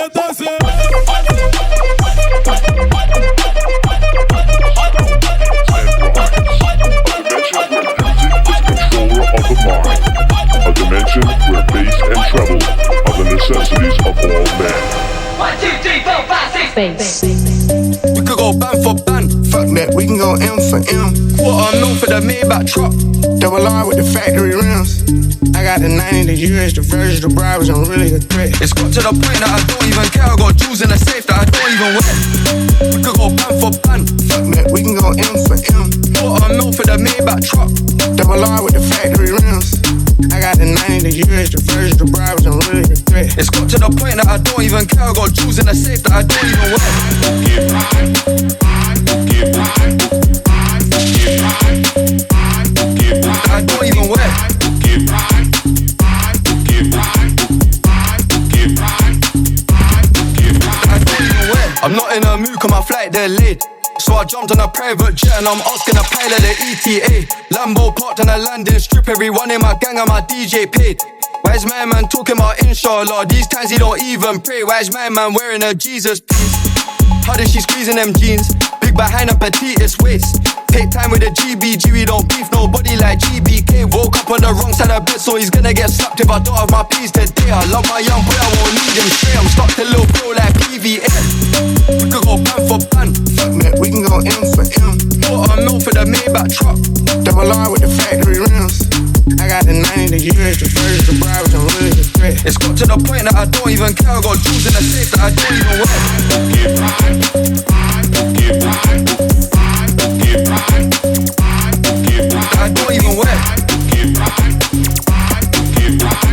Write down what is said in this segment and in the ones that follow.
siéntese. A dimension where bass and treble are the necessities of all men. 1, 2, 3, 4, 5, 6. Bass. We could go band for band. Fuck that, we can go M for M. Quarter mil for the Maybach truck. Double R with the factory rims. I got the 90, the US, the version, the bribes, I'm really a threat. It's got to the point that I don't even care. I got jewels in the safe that I don't even wear. We could go band for band. Fuck that, we can go M for M. Quarter mil for the Maybach truck. Double R with the factory rims. I got the 90, the US, the version, the bribes, I'm really a threat. It's got to the point that I don't even care. I got jewels in the safe that I don't even wear. Get right, get right, get right, get right. That I don't even wear. Get right, get right, get right, get right. That I don't even wear. I'm not in a mood 'cause my flight delayed. So I jumped on a private jet and I'm asking the pilot the ETA. Lambo parked on a landing strip. Everyone in my gang and my DJ paid. Why is my man talking about inshallah? These times he don't even pray. Why is my man wearing a Jesus piece? How did she squeezing them jeans? Big behind and petitest waist. Take time with the GBG, we don't beef nobody like GBK. Woke up on the wrong side of bed, so he's gonna get slapped if I don't have my P's today. I love my young boy, I won't need him straight. I'm stuck to little bro like PVA. We could go band for band. Fuck that, we can go M for M. Quarter mil for the Maybach truck. Double R with the factory rims. I got the 90, the US, the version, the bribes, I'm really a threat. It's got to the point that I don't even care. I got jewels in the safe that I don't even wear. Get right, get right, get right, get right. That I don't even wear. Get right, get right,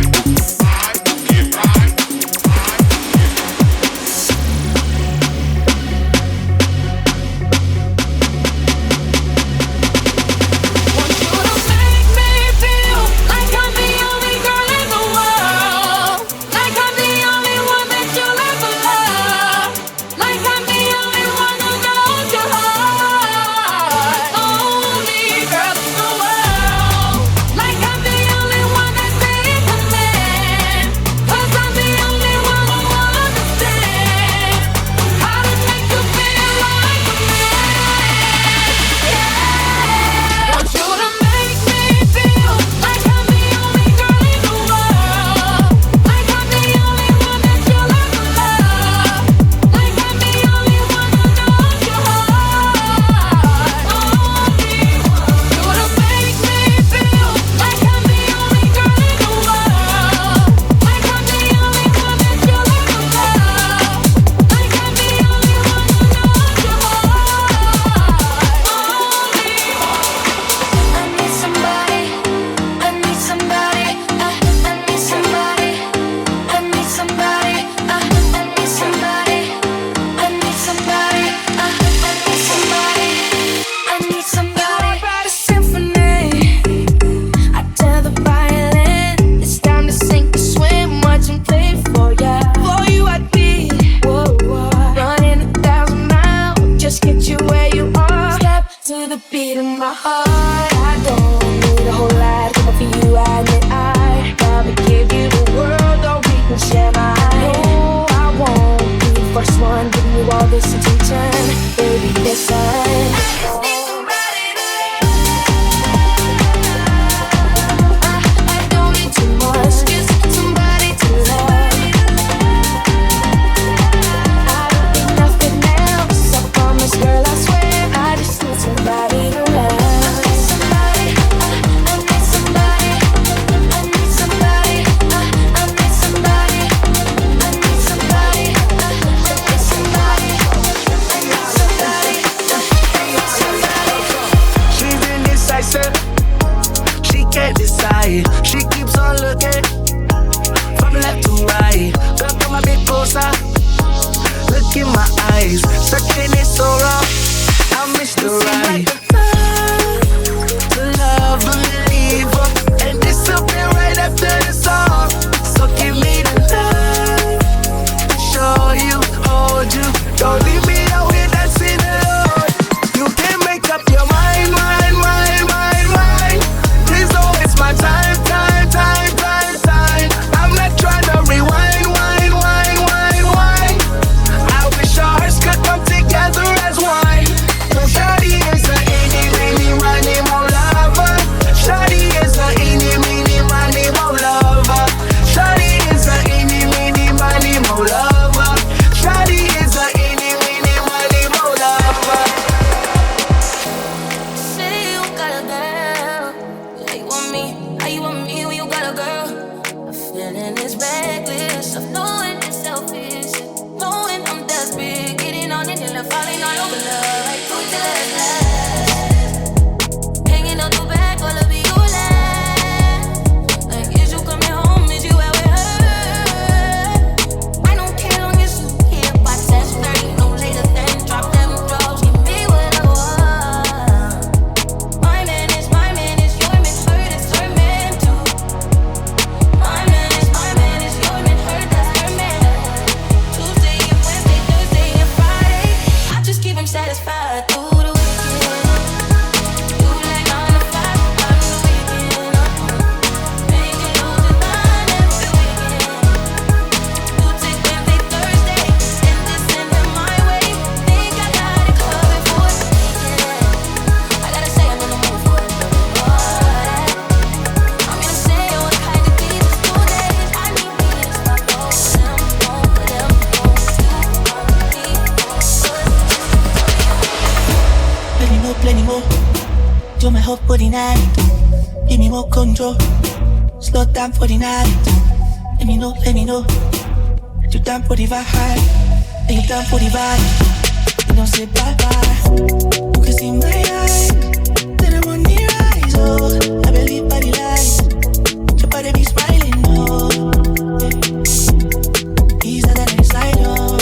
get right. reckless of knowing it's selfish, knowing I'm desperate, getting on it and falling all over love. Like do it till it's last. Hanging on the back, all of you last. Like is you coming home? Is you where we hurt? I don't care long as you here by 10:30, no later than drop them drugs. Give me what I want. My man is your man, hurt is her man too. My man is your man, hurt that's her man. Tuesday and Wednesday, Thursday and Friday, I just keep him satisfied through the weekend. Do like 9 to 5 on the weekend. Make it lose his mind every weekend. Do take Wednesday, Thursday, and just send him my way. Think I got it covered for the weekend. I gotta say I'm in the mood for it. I'm gonna say what kind of deep is 2 days. I need me to stop for them, for them, for you, Plenty more. Do my whole body night. Give me more control. Slow down for the night. Let me know. You down for the vibe. And you down for the vibe. You don't say bye bye. You can see my eyes. That I'm on the rise. Oh, I believe by the lights. Your body be smiling. Oh, easier than I slide. Oh.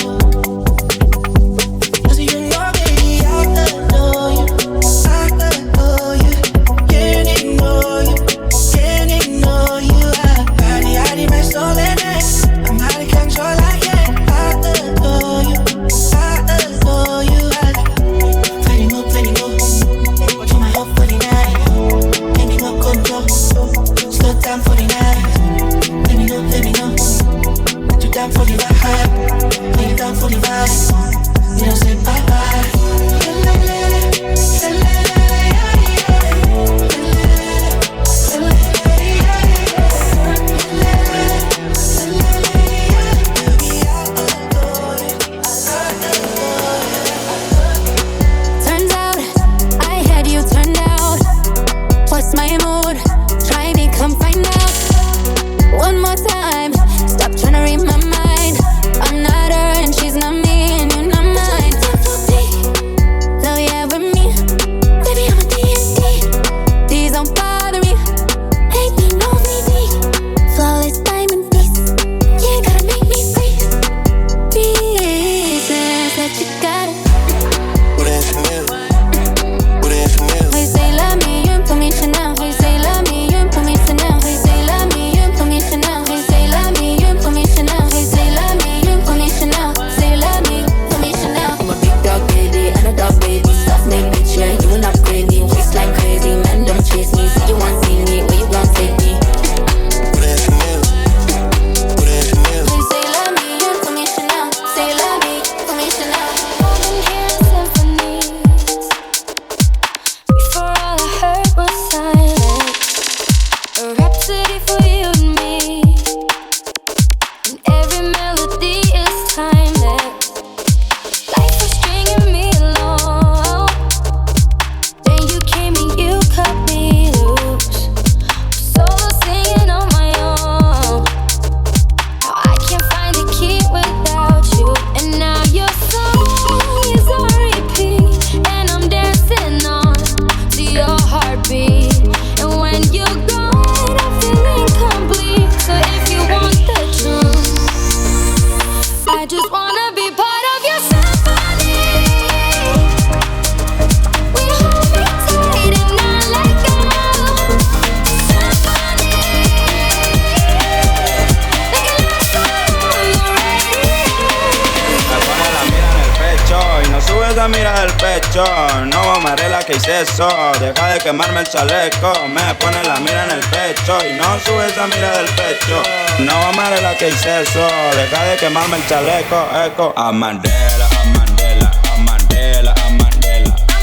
No amaré la que hice eso. Deja de quemarme el chaleco. Me pone la mira en el pecho y no sube esa mira del pecho. No amaré la que hice eso. Deja de quemarme el chaleco. Eco. A Mandela, a Mandela, a Mandela, a Mandela. A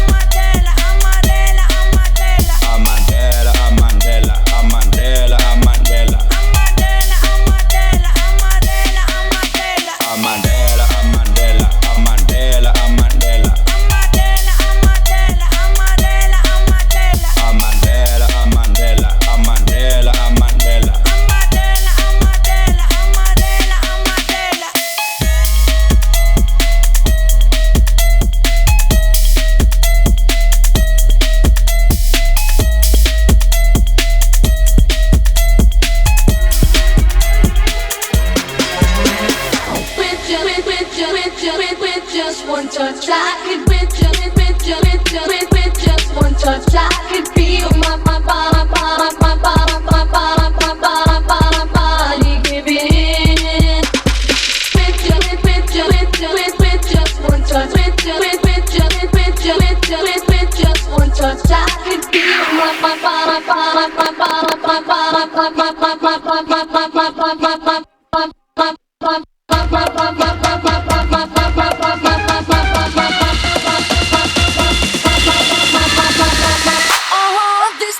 Mandela, a Mandela, a Mandela, a Mandela. A Mandela, a Mandela, a Mandela, a Mandela. A Mandela, a Mandela, a Mandela, a Mandela. touch. I could with just one touch. I could feel my body giving in. With just one touch. With just one touch. I could feel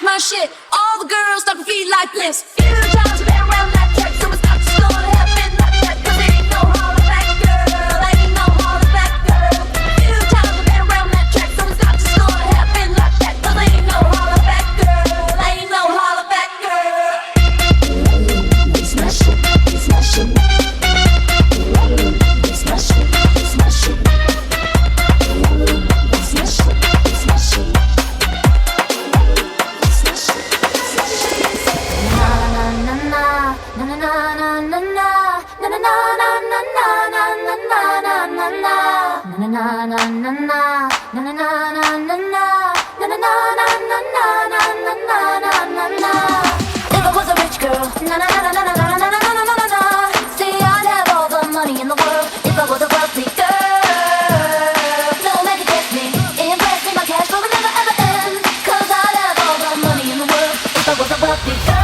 my shit. All the girls start to feel like this. Few times I've been around that track, so it's not just gonna happen like that. 'Cause ain't no holler back, girl. Ain't no holler back, girl. Few times I've been around that track, so it's not just gonna happen like that. 'Cause ain't no holler back, girl. Ain't no holler back, girl. It's my shit. It's my shit. It's my shit. It's my shit. It's my shit. It's my shit. If I was a rich girl, see, I'd have all the money in the world. If I was a wealthy girl, no man could test me, impress me, my cash flow would never ever end. 'Cause I'd have all the money in the world if I was a wealthy girl.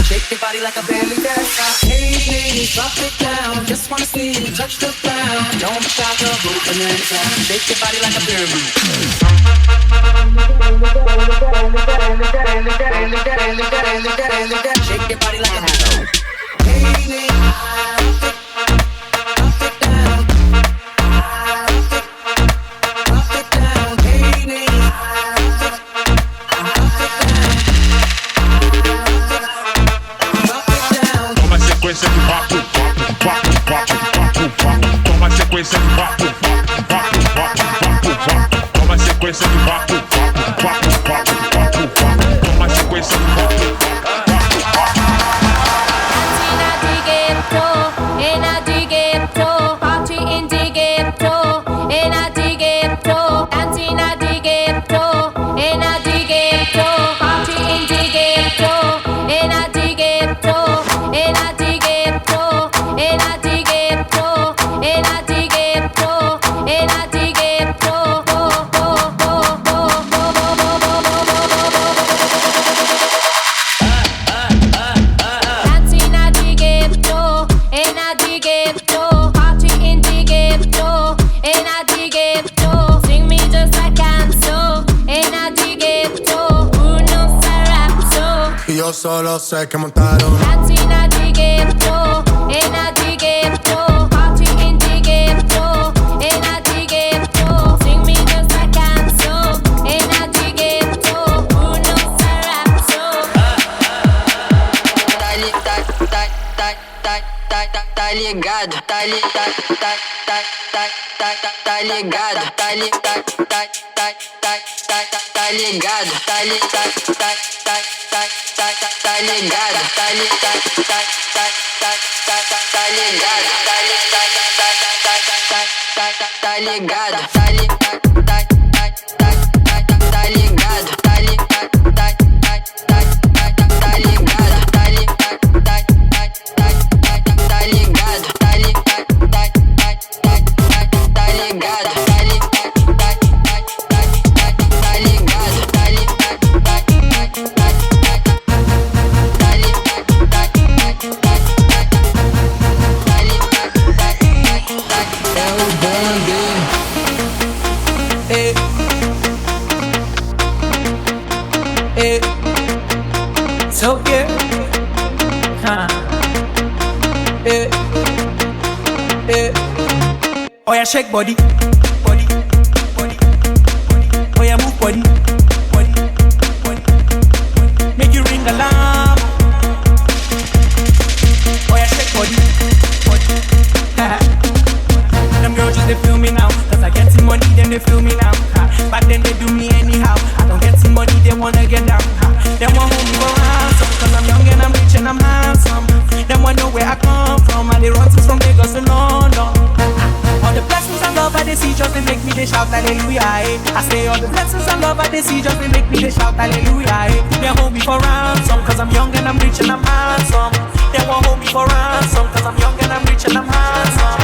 Shake your body like a belly dancer. Hey ladies, drop it down. Just wanna see you touch the ground. Don't be shy, girl, go bonanza. Shake your body like a belly. Shake your body like a belly. Hey ladies, drop it down. Drop it down. Hey ladies, sequência de papo, toma sequência de papo, toma sequência de papo, toma sequência de papo. solo sé que montaron. Latina dighetto, e na dighetto, party in dighetto, e na dighetto. Sing me questa canzone, e na dighetto, uno sarazzo. Tá ligado, tá ligado, tá ligado, tá ligado, tá ligado, tá ligado, tá So yeah, oh yeah, shake body, body, body, body. Oh yeah, move body, body, body. Make you ring alarm. Oh yeah, shake body, body. Them girls just they feel me now, 'cause I get some money, then they feel me now. Back then they do me anyhow. I don't get some money, they wanna get down. They want hold me for ransom, 'cause I'm young and I'm rich and I'm handsome. They want know where I come from, and they run to from Lagos to London. All the blessings and love I they see just they make me they shout hallelujah. I say all the blessings and love I they see just they make me they shout hallelujah. They hold me for ransom, 'cause I'm young and I'm rich and I'm handsome. They want hold me for ransom, 'cause I'm young and I'm rich and I'm handsome.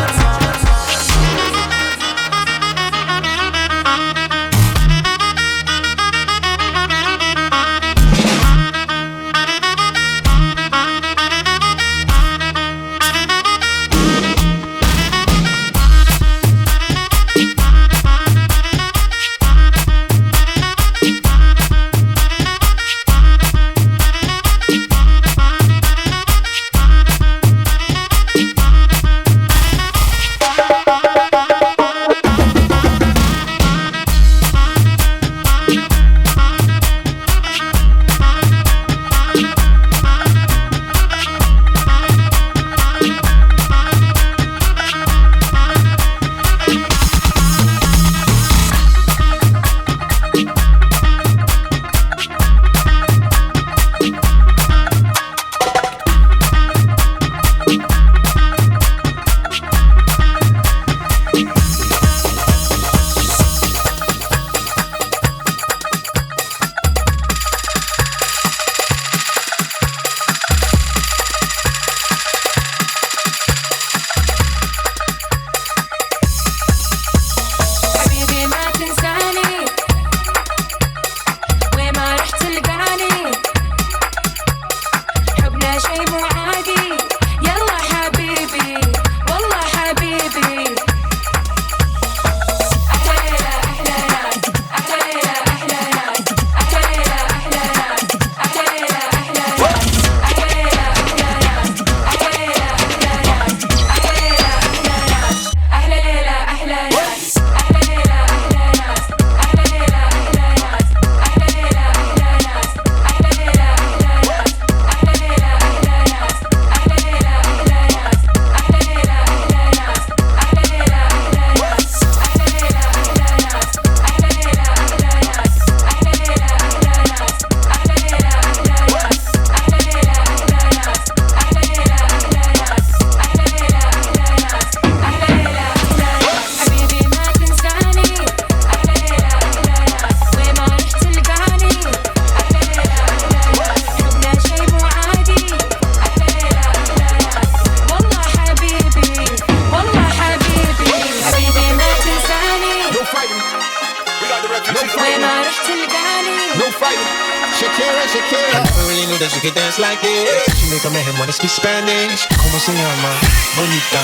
Shakira. I never really knew that she could dance like this. She make a man wanna speak Spanish. Como se llama? Bonita.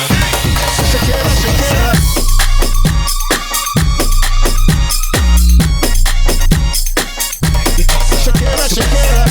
Shakira, Shakira. Shakira, Shakira.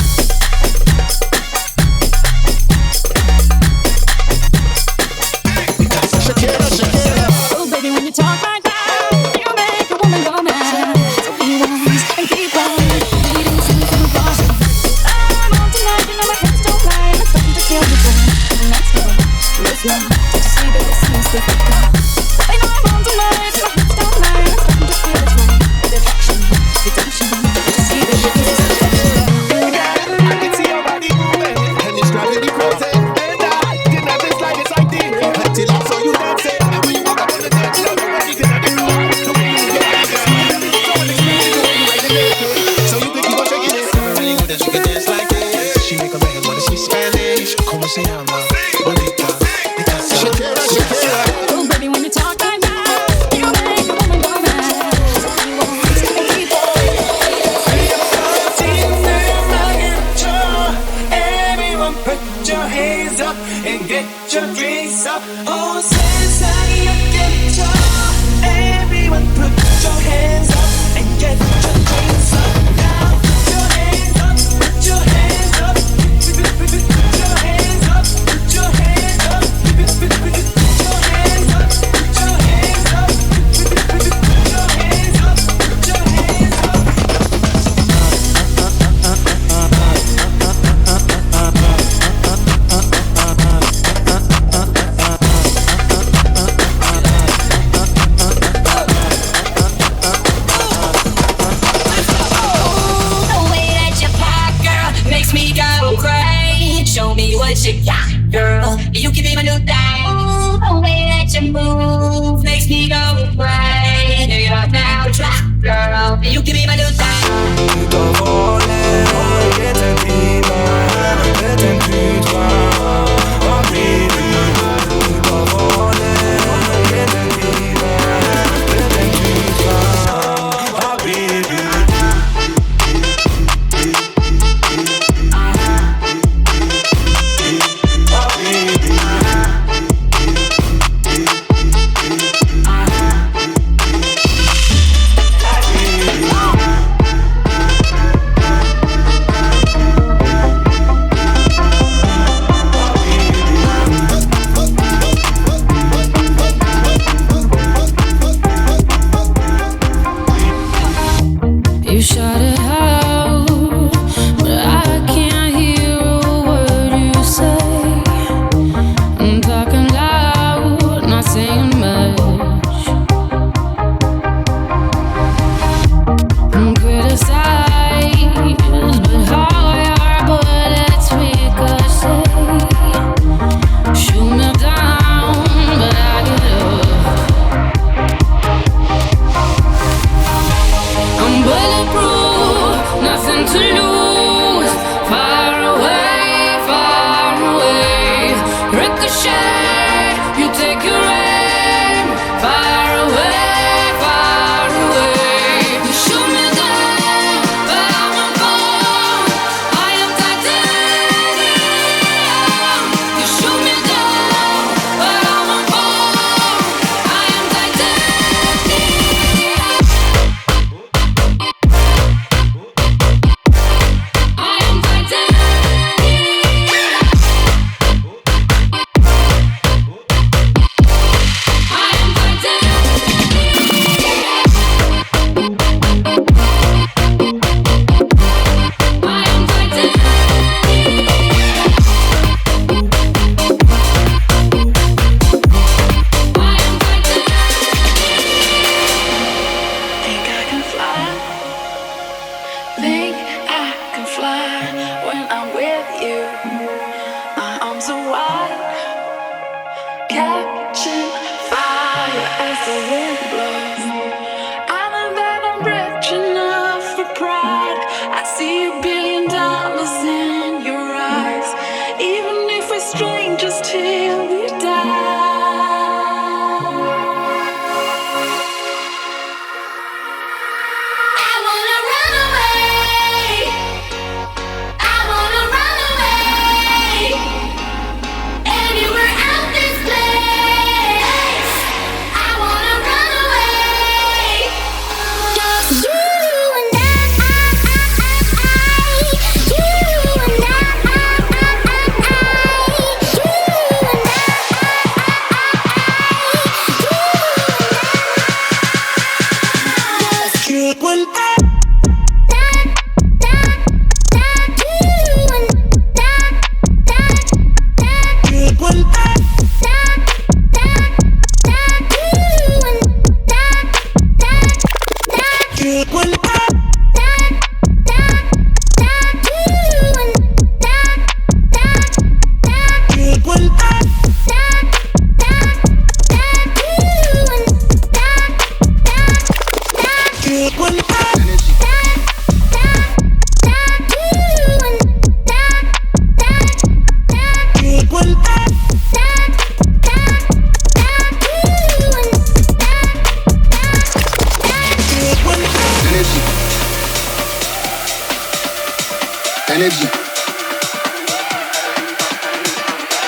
energy.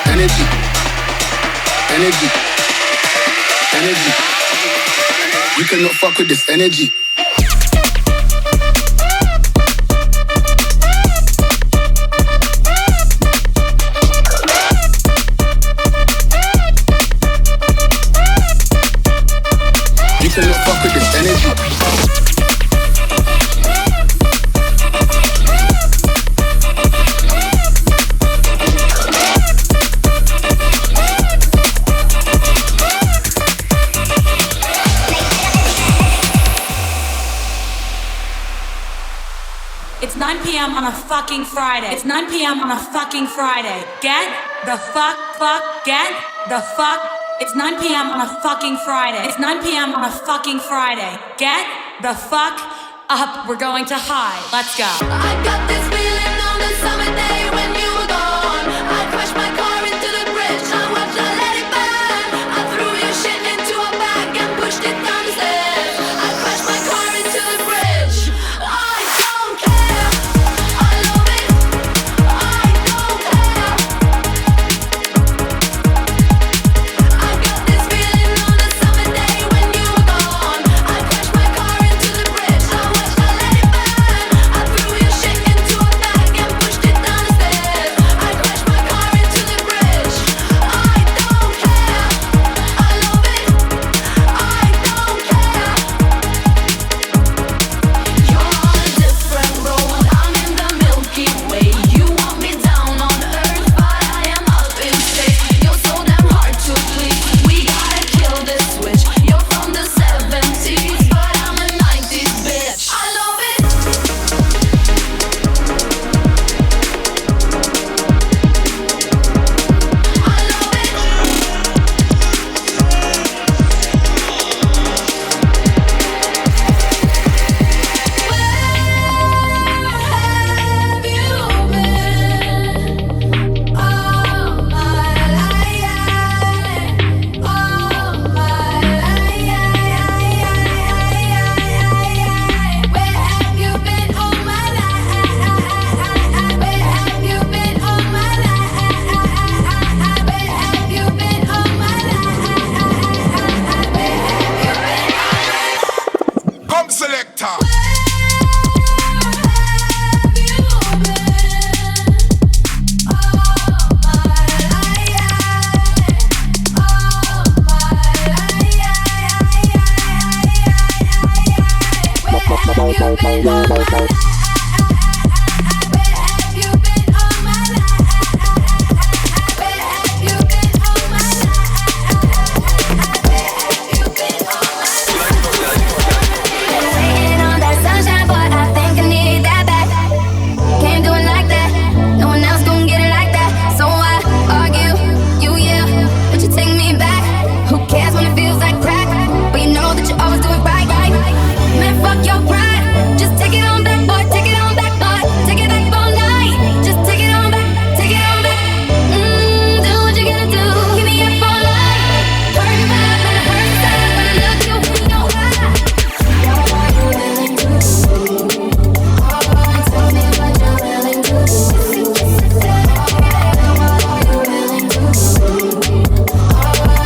Energy. Energy. Energy. You cannot fuck with this energy. You cannot fuck with this energy. It's 9 p.m. on a fucking Friday. It's 9 p.m. on a fucking Friday. Get the fuck, get the fuck. It's 9 p.m. on a fucking Friday. It's 9 p.m. on a fucking Friday. Get the fuck up. We're going to high. Let's go. I got this feeling on the summer day when you were gone. I crashed my car into the bridge. I watched I let it burn. I threw your shit into a bag and pushed it down the stairs. I crashed my car into the bridge. I don't care. I love it. I don't care. I got this feeling on the summer day when you were gone. I crashed my car into the bridge. I watched I let it burn. I threw your shit into a bag and pushed it down the stairs. I crashed my car into the bridge. I don't care. I love it. I don't care. You're on a different road. I'm in the Milky Way. You want me down on earth, but I am up in space. You're so damn hard to please. We gotta kill this switch. You're from the 70s, but I'm a 90s bitch. I love it. I love it. Where have you been all my life? All my life. Where have you been all my life? Where have you been all my life? Where have you been all my life? Come selector. Waiting on that sunshine, boy, I think I need that back. Can't do it like that. No one else gon' get it like that. So I argue, you yeah, but you take me back. Who cares when it feels like crack? But you know that you always do it right, right? Man, fuck your pride. Just take it on back, boy. Take it on back, boy. Take it back all night. Just take it on back. Take it on back. Do what you gotta do. Keep me up all night. Hurt me bad, but it hurts sad when I look you in your eye. What are you willing to do? Tell me what you're willing to do. What are you willing to do?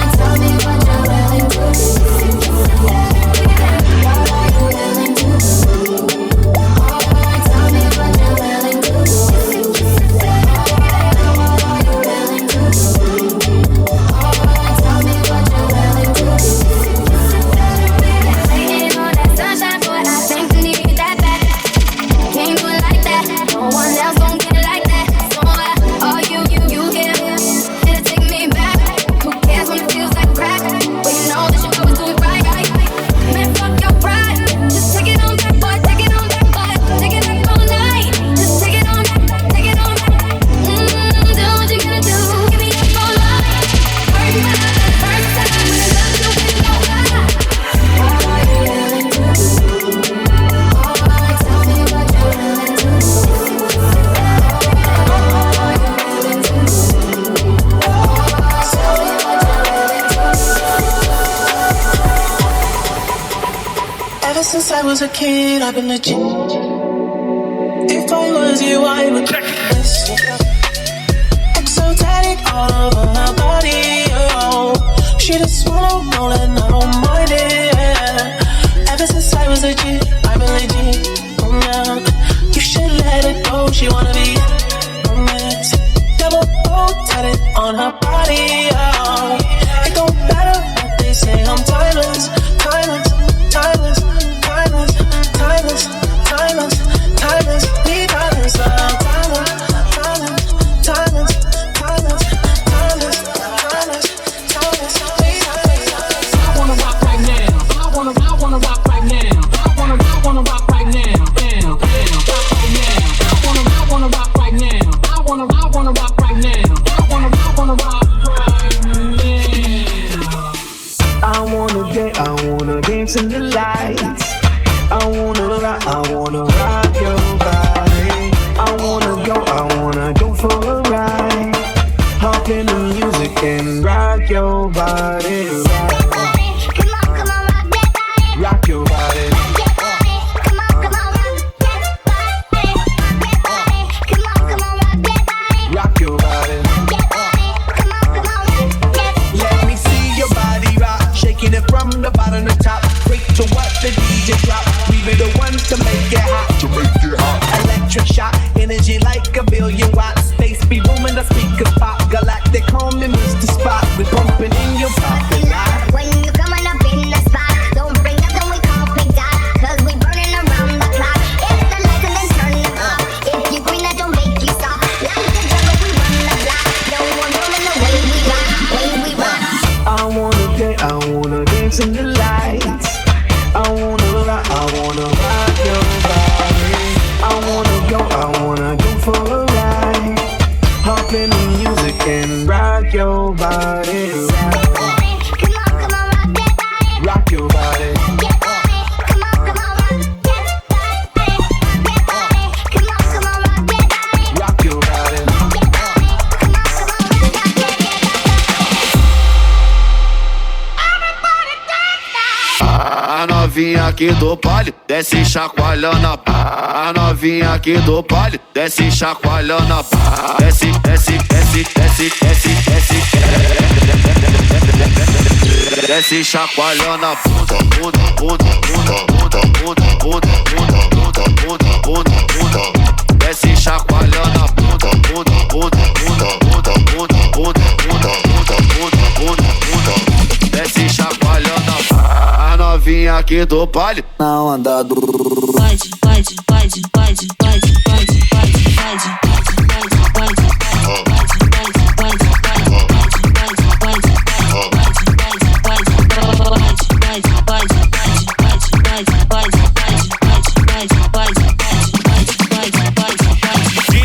Tell me what you're willing to do. What are you willing to do? Tell me what you're willing to do. What are you willing to do? Tell me what you're willing to do. Waiting on that sunshine, boy, I think I need that back. Can't do it like that. No one else gon' get it like that. So I argue, you here, it'll take me back. Who cares when it feels like crack? But you know that you always do it right, right? Man, fuck your pride. Just take it on back, boy. Take it on back, boy. Take it back all night. Just take it on back. Take it on back. Do what you gotta do. Give me up all night. Hurt me bad, first time when I love you in your eye. What are you willing to do? Tell me what you're willing to do. What are you willing to do? Tell me what you're willing to do. Ever since I was a kid, I've been legit. If I it was you, I would miss you. Exotic all over her body, oh. She just wanna roll and I don't mind it, yeah. Ever since I was a G, I've been legit, yeah. You should let it go, she wanna be romance. Double O, tatted on her body, oh. It don't matter what they say, I'm timeless, timeless, timeless, timeless, timeless, timeless, timeless, we timeless, timeless, timeless, timeless, timeless, timeless, timeless, timeless, we timeless. I wanna rock right now. I wanna rock right now. I wanna rock right now. Rock right now. I wanna rock right now. I wanna rock right now. I wanna rock right now. I wanna dance in the lights. I wanna rock your body. I wanna go for a ride. Hop in the music and rock your body. Rock your body. Rock your body. Let me see your body rock, shaking it from the bottom to top. Break to what the DJ drop. We be the ones to make it hot. Electric shock, energy like a billion watts. Space be booming, the speakers pop. Galactic, call me Mr. Spot. We bumping in your parking lot. When you coming up in the spot, don't bring nothing we call pink dot, 'cause we burning around the clock. If the lights and then turn them off. If you green, that don't make you stop. Like the jungle, we run the block. No one rolling the way we rock, way we rock. I wanna dance in the lights. I wanna rock your body. I wanna go for a ride. Hop in the music and rock your body. Rock your body. Rock your body. A novinha aqui do baile desce chacoalhando a novinha aqui do baile desce chacoalhando a desce, desce, desce, desce, desce, desce, desce chacoalhando a bunda, bunda, bunda, bunda, bunda, bunda, bunda, bunda, bunda, bunda, bunda, desce chacoalhando a bunda, bunda, bunda, bunda, bunda, bunda, bunda, bunda, bunda, bunda, bunda, desce chacoalhando a novinha aqui do baile na onda do pode, pode, pode, pode, pode, pode, pode, pode, pode,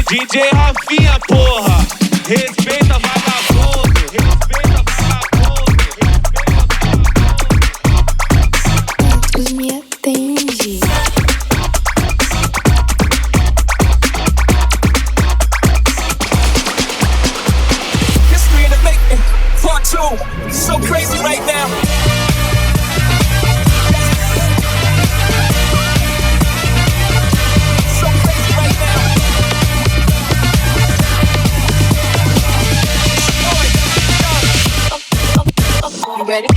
DJ Rafinha, porra, respeita vagabundo, respeita vagabundo, Me atende. History in the making, part 2, so crazy right now. So crazy right now. You ready?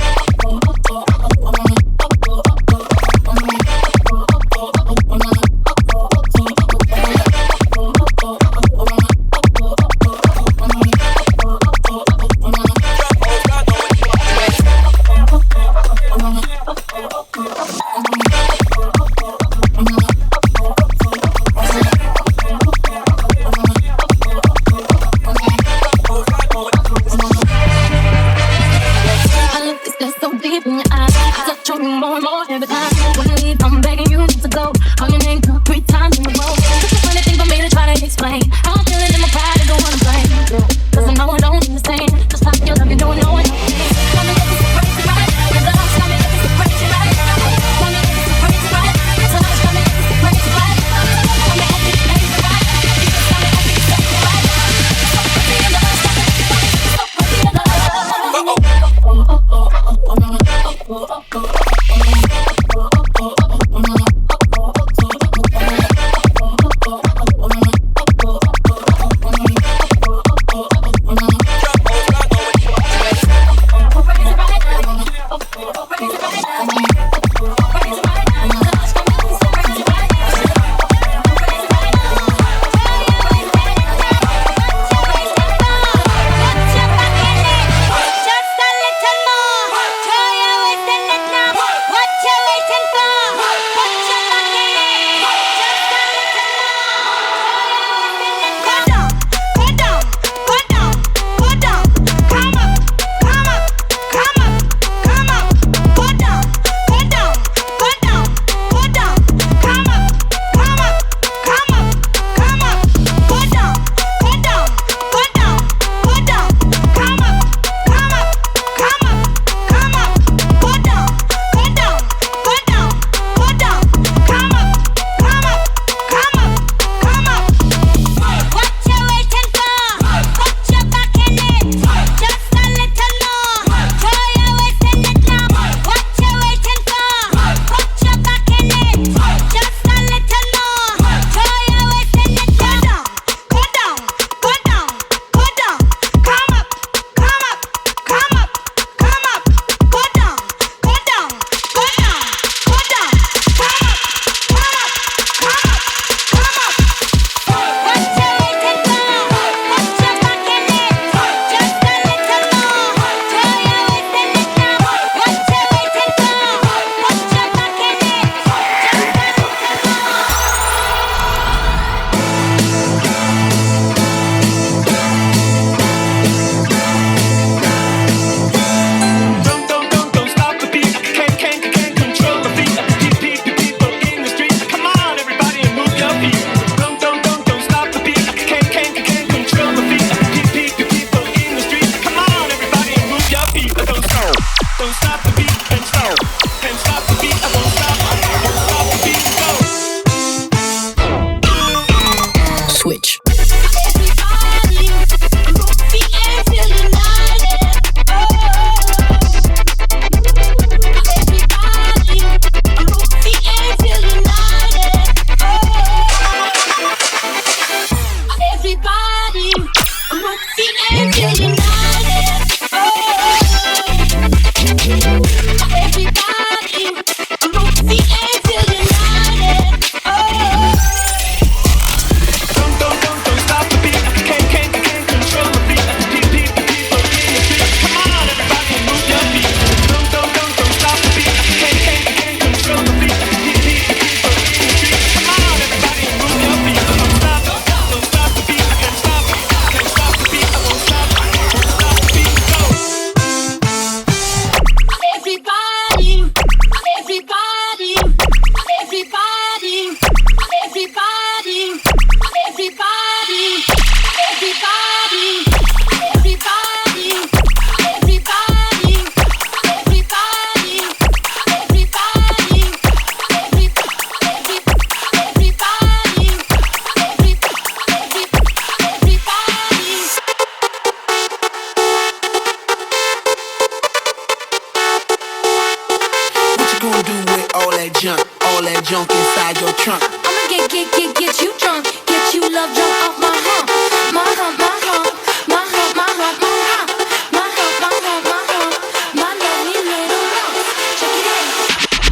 junk, all that junk inside your trunk. I'ma get you drunk, get you love drunk off my hump, my hump, my hump, my hump, my hump, my hump, my hump, my hump, my hump, my lovely little hump. Check it out.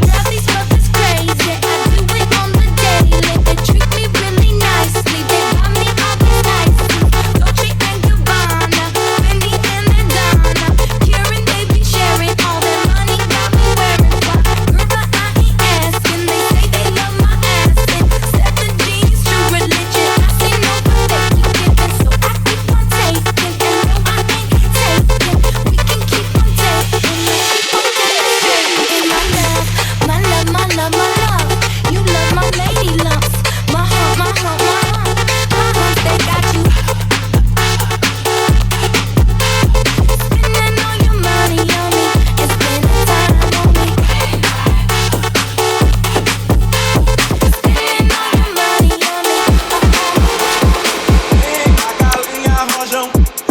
Girl, these fuckers crazy. I do it on the daily. They treat me really nicely. They buy me all these ices, Dolce and Gabbana, Fendi and Madonna. Kieran, they be sharing all their money, got me wearing fly. Girl, but I ain't asking. They say they love my ass and said the jeans true religion. I say no, but they keep giving, so I keep on taking. And no, I ain't taking. We can keep on taking and keep on taking. My love, my love, my love, my love. You love my lady lumps. My hump, my hump, my hump, my hump. They got you spending all your money on me and spending time on me. Spending all your money on me. A galinha rojão,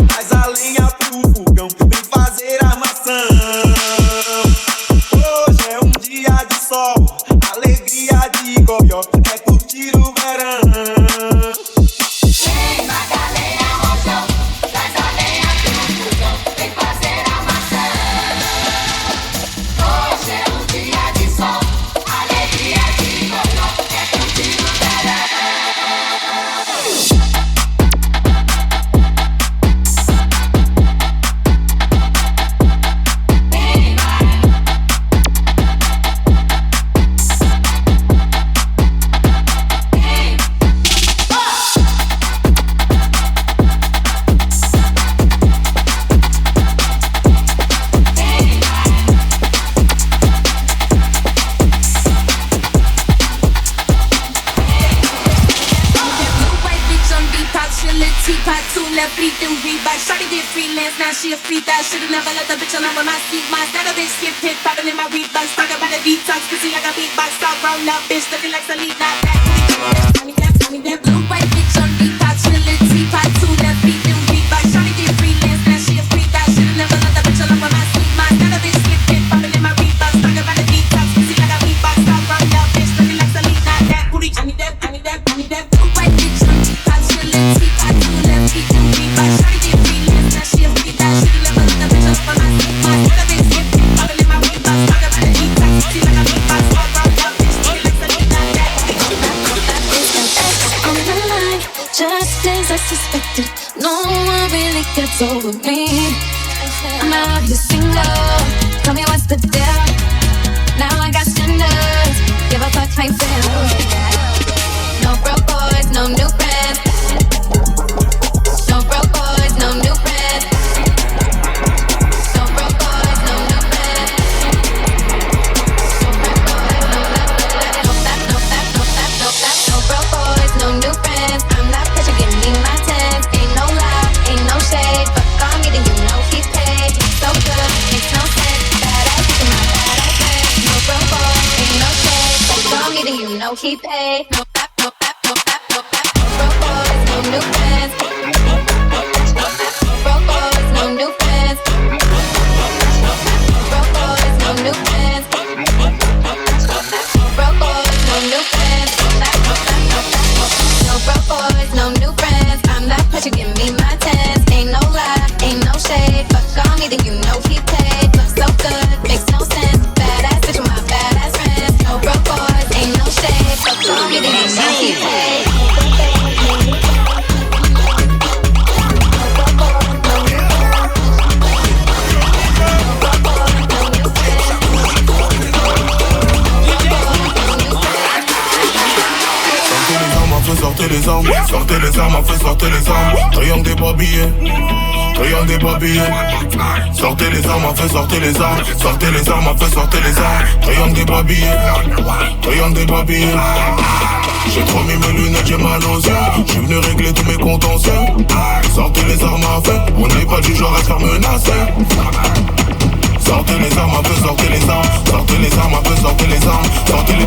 traz a lenha pro fogão, vem fazer armação. Hoje é um dia de sol, alegria de goió, é curtir o verão. Vem, Magdalena Rojão, traz a lenha pro fogão, vem fazer armação. Hoje é um dia de sol, alegria de goió, é curtir o verão. Teapot, two left feet, them Reebok. Shawty did freelance, now she a free thot. Should've never let the bitch alone with my seat. My that a bitch skip hit, poppin' in my Reeboks. Talk about a detox, pussy like a beatbox. All grown up, bitch, looking like Selena. Tell me that blue white bitch on Depot. Chillin' teapot, two left feet, them Reebok. Shawty did freelance, now she a free thot. Should've never let the bitch alone with my seat. My that a bitch skip hit, poppin' in my Reeboks. Talk about a detox, pussy like a beatbox. All grown up, bitch, looking like Selena. That booty, I need that blue white bitch on Depot. Chillin' teapot, two left feet, them Reebok. Shawty did freelance, now she a free thot. Should've never let the bitch alone with my seat. My that a bitch skip hit, poppin' in my Reeboks. Talk about a detox, pussy like a beatbox. All grown up, bitch, looking like Selena. That on the line, just as I suspected. No one really gets over me. I'm out here single. Tell me what's the deal? Now I got standards. Give a fuck how you feel. No broke boys, no new friends. No broke boys, no new friends. No broke boys, no new friends. No broke boys, no new friends. I'm not pressure, give me my tens. Ain't no lie, ain't no shade. Fuck on me, then you know he paid. So good, makes no sense. Badass to my badass friends. No broke boys, ain't no shade. Fuck on me, then you know he paid. No broke boys, no new friends. Broke boys, no new friends. Broke boys, no new friends. Broke boys, no new friends. No broke boys, no new friends. I'm not pressure, give me my tens. Ain't no lie, ain't no shade. Fuck on me, then you know he paid. Look so good, makes no sense. Badass bitch with my badass friends. No broke boys, ain't no shade. Fuck on me, then you know he paid. Sortez les armes, sortez les armes, fait sortez les armes. Triangle des babillés, triangle des babillés. Sortez les armes, fait sortez les armes. Sortez les armes, fait sortez les armes. Triangle des babillés, triangle des babillés. J'ai trop mis mes lunettes, j'ai mal aux yeux. J'suis venu régler tous mes contentieux. Sortez les armes à feu, on n'est pas du genre à se faire menacer. Sortez les armes, fait sortez les armes. Sortez les armes, fait sortez les armes. Sortez les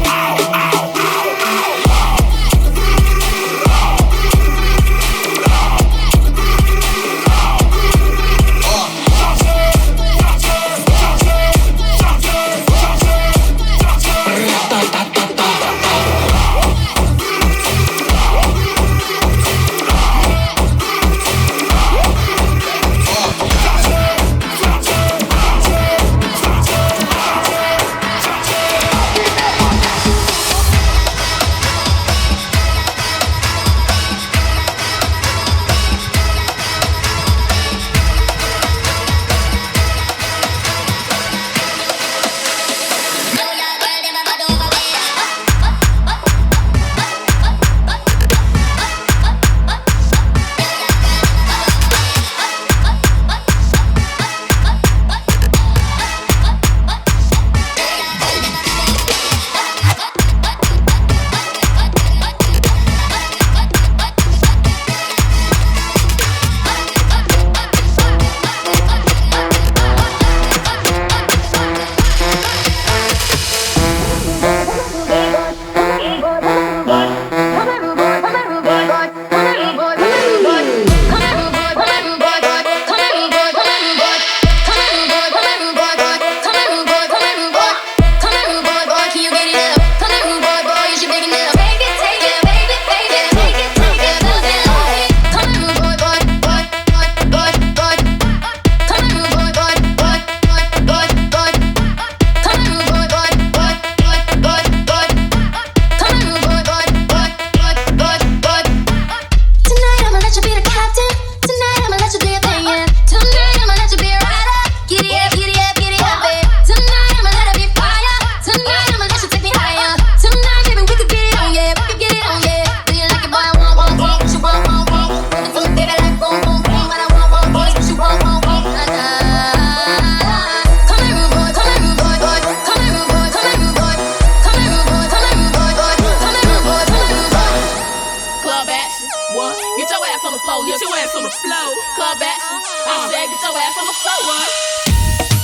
the floor. Club action. I said get your ass on the floor. What?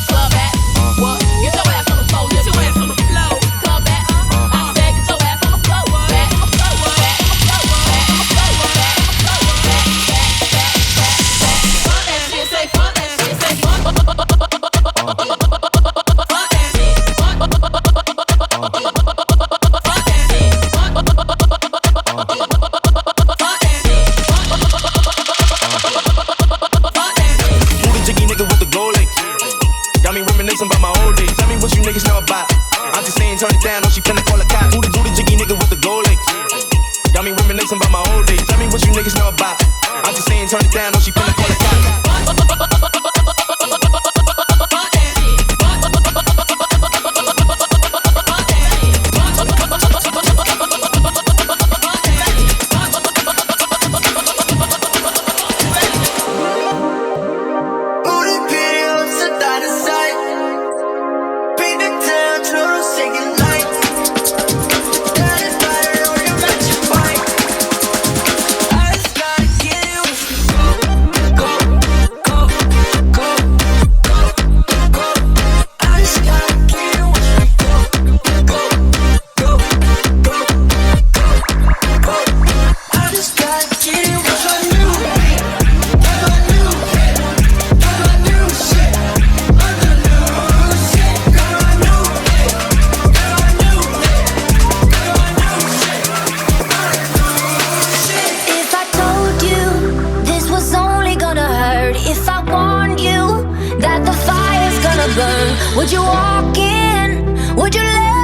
Club action. What? Get your ass on the floor. Get your ass on the floor. Club action. I said get your ass on the floor. What? Back on the floor. Back on the floor. Back on the floor. Back on the floor. Fuck that shit. Say fuck that shit. Say fuck. Fuck that shit. About my old days. Tell me what you niggas know about. I'm just saying, turn it down, or she finna call a cop. Who the jiggy nigga with the gold links? Got me reminiscing about my old days. Tell me what you niggas know about. I'm just saying, turn it down, or she finna call a cop. Would you walk in? Would you let